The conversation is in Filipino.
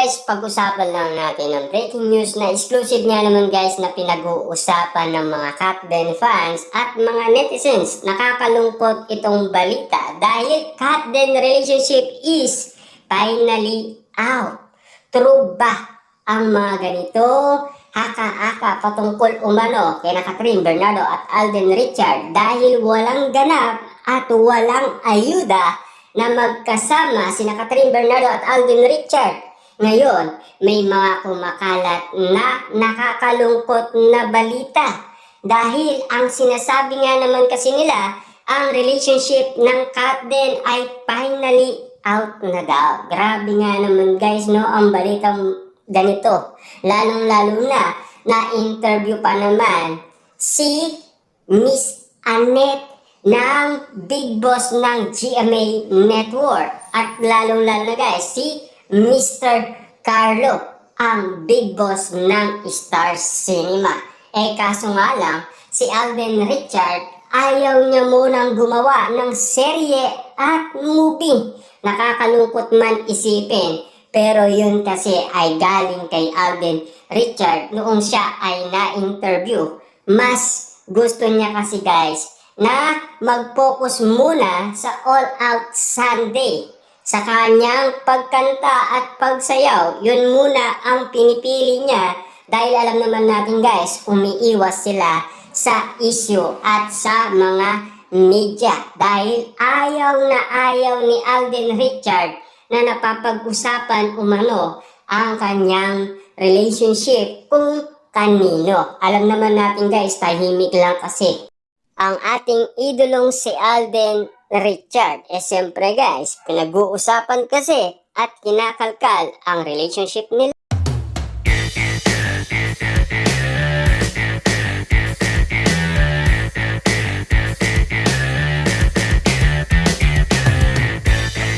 guys, pag-usapan lang natin ang breaking news na exclusive nga naman guys na pinag-uusapan ng mga Katden fans at mga netizens. Nakakalungkot itong balita dahil Katden relationship is finally out. True ba ang mga ganito? Haka-haka patungkol umano kay Catherine Bernardo at Alden Richard dahil walang ganap at walang ayuda na magkasama sina Catherine Bernardo at Alden Richard. Ngayon, may mga kumakalat na nakakalungkot na balita dahil ang sinasabi nga naman kasi nila, ang relationship ng Katden ay finally out na daw. Grabe nga naman guys, no, ang balitang ganito. Lalong-lalo na interview pa naman si Miss Annette ng Big Boss ng GMA Network. At lalong-lalo na guys, si Mr. Carlo, ang Big Boss ng Star Cinema. Kaso nga lang, si Alden Richard ayaw niya munang gumawa ng serye at movie. Nakakalungkot man isipin, pero yun kasi ay galing kay Alden Richard noong siya ay na-interview. Mas gusto niya kasi guys na mag-focus muna sa All Out Sunday. Sa kanyang pagkanta at pagsayaw, yun muna ang pinipili niya dahil alam naman natin guys, umiiwas sila sa issue at sa mga media dahil ayaw na ayaw ni Alden Richard na napapag-usapan umano ang kanyang relationship kung kanino. Alam naman natin guys, tahimik lang kasi ang ating idolong si Alden Richard. Siyempre guys, pinag-uusapan kasi at kinakalkal ang relationship nila.